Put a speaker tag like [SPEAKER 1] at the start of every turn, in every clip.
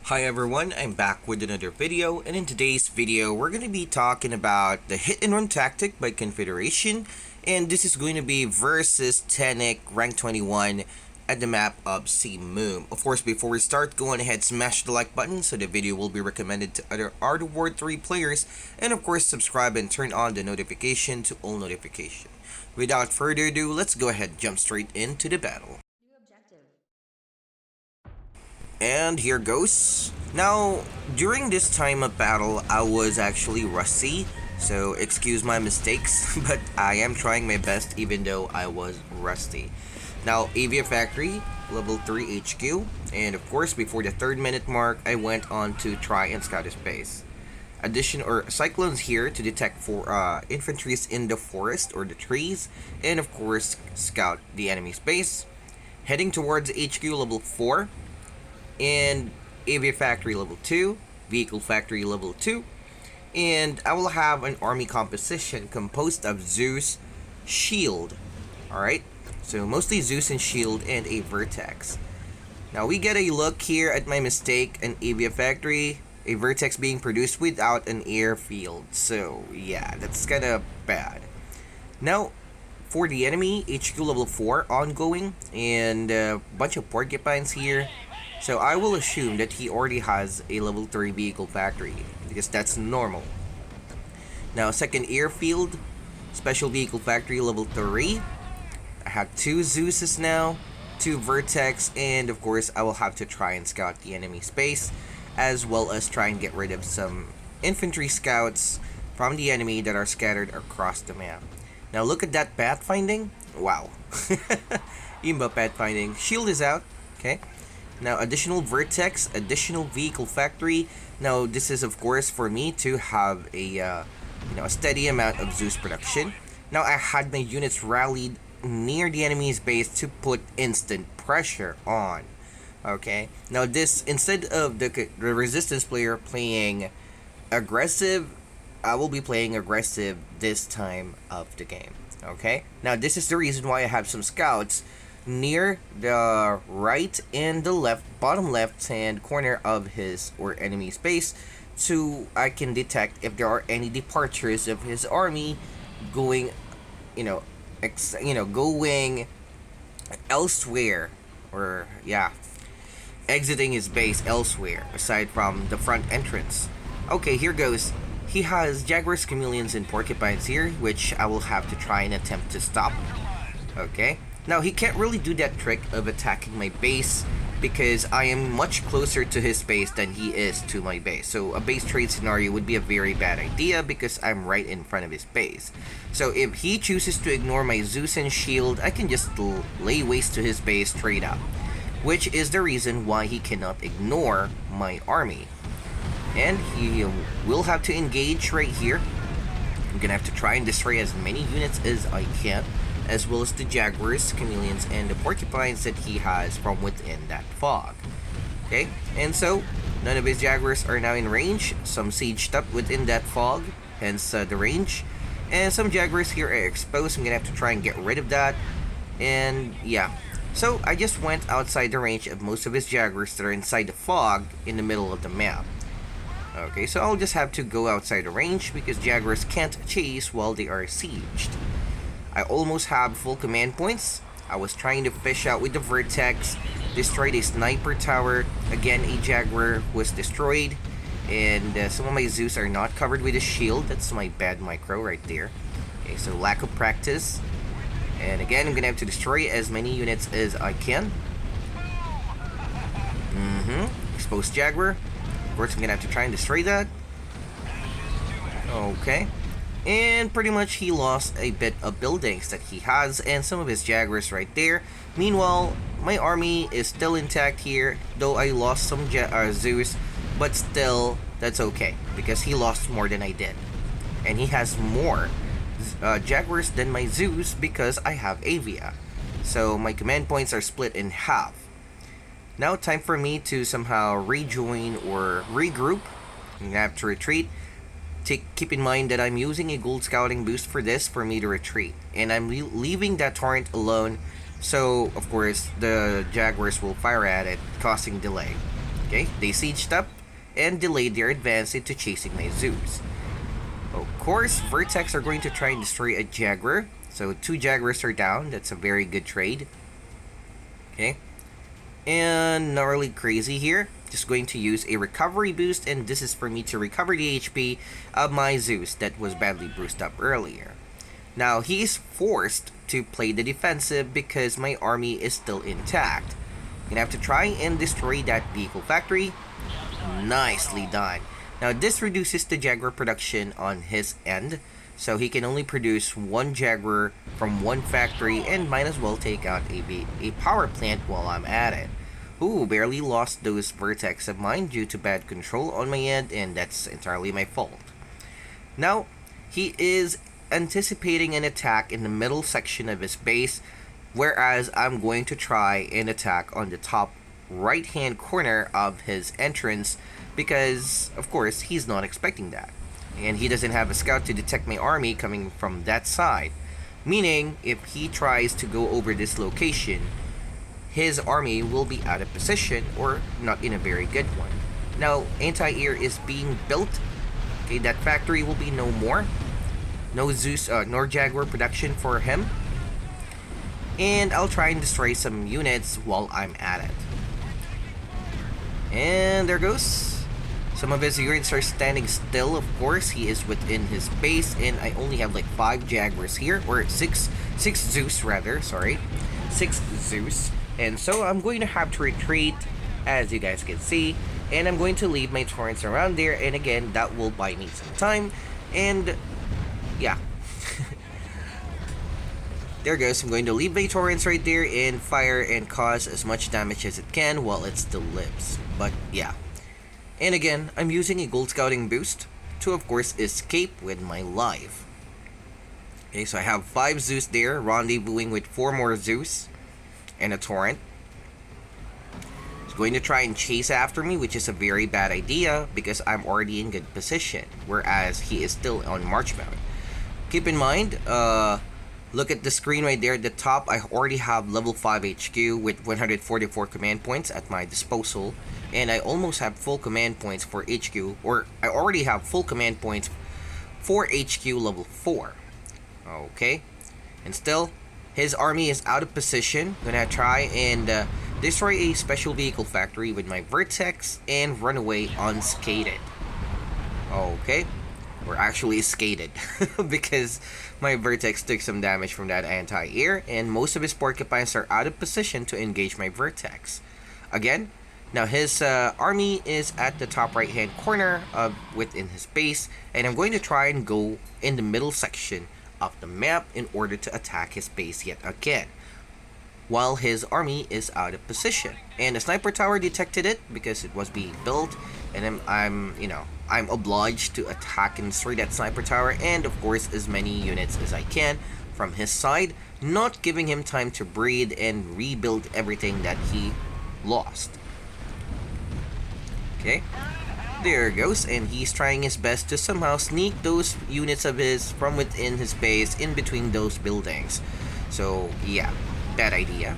[SPEAKER 1] Hi everyone, I'm back with another video, and in today's video we're going to be talking about the hit and run tactic by Confederation, and this is going to be versus Tenek rank 21 at the map of Sea Moon. Of course, before we start, go on ahead, smash the like button so the video will be recommended to other Art of War 3 players, and of course subscribe and turn on the notification to all notification. Without further ado, let's go ahead, jump straight into the battle. And here goes. Now, during this time of battle, I was actually rusty, so excuse my mistakes, but I am trying my best even though I was rusty. Now, Avian Factory, level 3 HQ, and of course, before the 3rd minute mark, I went on to try and scout his base. Cyclones here to detect for infantries in the forest or the trees, and of course, scout the enemy's base. Heading towards HQ level 4, and Avian Factory level 2, Vehicle Factory level 2, and I will have an army composition composed of Zeus, Shield, alright, so mostly Zeus and Shield and a Vertex. Now we get a look here at my mistake, an Avian Factory, a Vertex being produced without an airfield, so yeah, that's kinda bad. Now, for the enemy, HQ level 4 ongoing, and a bunch of porcupines here. So I will assume that he already has a level 3 vehicle factory, because that's normal. Now, second airfield, special vehicle factory level 3. I have 2 Zeuses now, 2 Vertex, and of course I will have to try and scout the enemy space, as well as try and get rid of some infantry scouts from the enemy that are scattered across the map. Now look at that pathfinding. Wow. Imba pathfinding. Shield is out. Okay. Now, additional Vertex, additional Vehicle Factory. Now, this is, of course, for me to have a steady amount of Zeus production. Now, I had my units rallied near the enemy's base to put instant pressure on. Okay? Now, this, instead of the Resistance player playing aggressive, I will be playing aggressive this time of the game. Okay? Now, this is the reason why I have some scouts near the right and the bottom left hand corner of his or enemy's base, so I can detect if there are any departures of his army going, going elsewhere, or exiting his base elsewhere aside from the front entrance. Okay, here goes. He has Jaguars, Chameleons, and Porcupines here, which I will have to try and attempt to stop. Okay. Now, he can't really do that trick of attacking my base because I am much closer to his base than he is to my base. So, a base trade scenario would be a very bad idea because I'm right in front of his base. So, if he chooses to ignore my Zeus and Shield, I can just lay waste to his base straight up, which is the reason why he cannot ignore my army. And he will have to engage right here. I'm gonna have to try and destroy as many units as I can, as well as the Jaguars, Chameleons, and the Porcupines that he has from within that fog. Okay, and so none of his Jaguars are now in range. Some sieged up within that fog, hence the range. And some Jaguars here are exposed. I'm gonna have to try and get rid of that. And yeah, so I just went outside the range of most of his Jaguars that are inside the fog in the middle of the map. Okay, so I'll just have to go outside the range because Jaguars can't chase while they are sieged. I almost have full command points. I was trying to fish out with the Vertex, destroyed a sniper tower. Again, a Jaguar was destroyed, and some of my Zeus are not covered with a shield. That's my bad micro right there. Okay, so lack of practice. And again, I'm gonna have to destroy as many units as I can. Exposed Jaguar. Of course, I'm gonna have to try and destroy that. Okay. And pretty much he lost a bit of buildings that he has and some of his Jaguars right there. Meanwhile, my army is still intact here, though I lost some Zeus, but still, that's okay, because he lost more than I did. And he has more Jaguars than my Zeus because I have Avia. So my command points are split in half. Now time for me to somehow rejoin or regroup. I'm gonna have to retreat. Keep in mind that I'm using a gold scouting boost for this for me to retreat, and I'm leaving that torrent alone, so of course the Jaguars will fire at it, causing delay. Okay, they sieged up and delayed their advance into chasing my Zeus. Of course, Vertex are going to try and destroy a Jaguar. So 2 Jaguars are down. That's a very good trade. Okay. And not really crazy here. Just going to use a recovery boost, and this is for me to recover the HP of my Zeus that was badly bruised up earlier. Now, he is forced to play the defensive because my army is still intact. I'm gonna have to try and destroy that vehicle factory. Nicely done. Now, this reduces the Jaguar production on his end, so he can only produce 1 Jaguar from 1 factory and might as well take out a power plant while I'm at it. Ooh, barely lost those Vertex of mine due to bad control on my end, and that's entirely my fault. Now, he is anticipating an attack in the middle section of his base, whereas I'm going to try and attack on the top right hand corner of his entrance because, of course, he's not expecting that. And he doesn't have a scout to detect my army coming from that side. Meaning, if he tries to go over this location, his army will be out of position or not in a very good one. Now, anti-air is being built. Okay, that factory will be no more. No Zeus nor Jaguar production for him. And I'll try and destroy some units while I'm at it. And there goes. Some of his units are standing still, of course. He is within his base, and I only have like 5 Jaguars here, or 6 Zeus rather, sorry. 6 Zeus. And so I'm going to have to retreat, as you guys can see, and I'm going to leave my torrents around there, and again, that will buy me some time, and yeah. There goes. I'm going to leave my torrents right there and fire and cause as much damage as it can while it still lives. But yeah. And again, I'm using a gold scouting boost to, of course, escape with my life. Okay, so I have 5 Zeus there, rendezvousing with 4 more Zeus and a torrent. He's going to try and chase after me, which is a very bad idea because I'm already in good position, whereas he is still on march mode. Keep in mind, look at the screen right there at the top. I already have level 5 HQ with 144 command points at my disposal, and I almost have full command points for HQ, or I already have full command points for HQ level 4. Okay, and still, his army is out of position. I'm gonna try and destroy a special vehicle factory with my Vertex and run away unscathed. Okay. We're actually skated because my Vertex took some damage from that anti-air, and most of his porcupines are out of position to engage my Vertex. Again, now his army is at the top right hand corner of within his base, and I'm going to try and go in the middle section of the map in order to attack his base yet again, while his army is out of position. And the sniper tower detected it because it was being built, and I'm obliged to attack and destroy that sniper tower, and of course as many units as I can from his side, not giving him time to breathe and rebuild everything that he lost. Okay, there it goes, and he's trying his best to somehow sneak those units of his from within his base in between those buildings. So yeah, bad idea.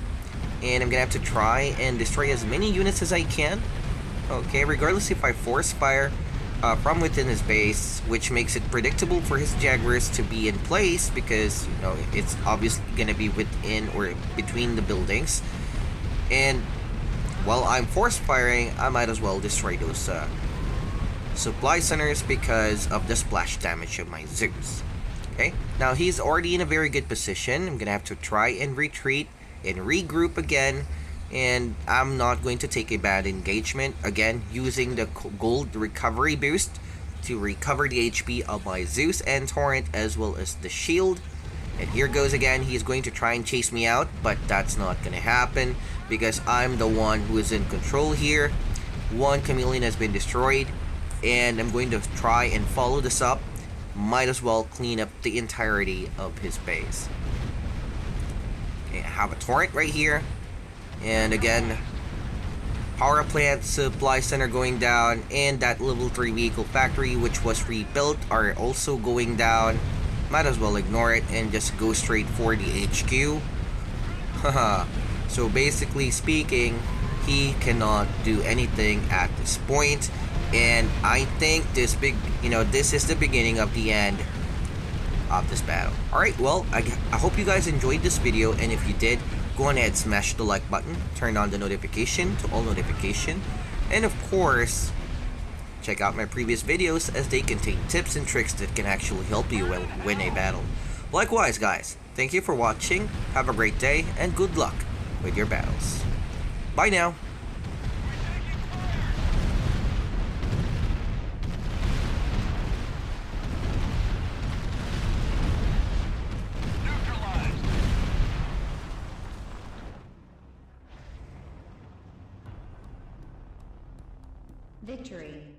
[SPEAKER 1] And I'm gonna have to try and destroy as many units as I can. Okay, regardless if I force fire from within his base, which makes it predictable for his Jaguars to be in place because, you know, it's obviously gonna be within or between the buildings. And while I'm force firing, I might as well destroy those supply centers because of the splash damage of my Zeus. Okay, now he's already in a very good position. I'm gonna have to try and retreat and regroup again, and I'm not going to take a bad engagement, again using the gold recovery boost to recover the HP of my Zeus and Torrent as well as the shield. And here goes again, he's going to try and chase me out, but that's not gonna happen because I'm the one who is in control here. One chameleon has been destroyed, and I'm going to try and follow this up. Might as well clean up the entirety of his base. Okay, I have a torrent right here, and again, power plant, supply center going down, and that level 3 vehicle factory which was rebuilt are also going down. Might as well ignore it and just go straight for the HQ. Haha. So basically speaking, he cannot do anything at this point, and I think this is the beginning of the end of this battle. Alright, well, I hope you guys enjoyed this video, and if you did, go on ahead, smash the like button, turn on the notification to all notification, and of course, check out my previous videos as they contain tips and tricks that can actually help you win a battle. Likewise guys, thank you for watching, have a great day, and good luck with your battles. Bye now!
[SPEAKER 2] Victory.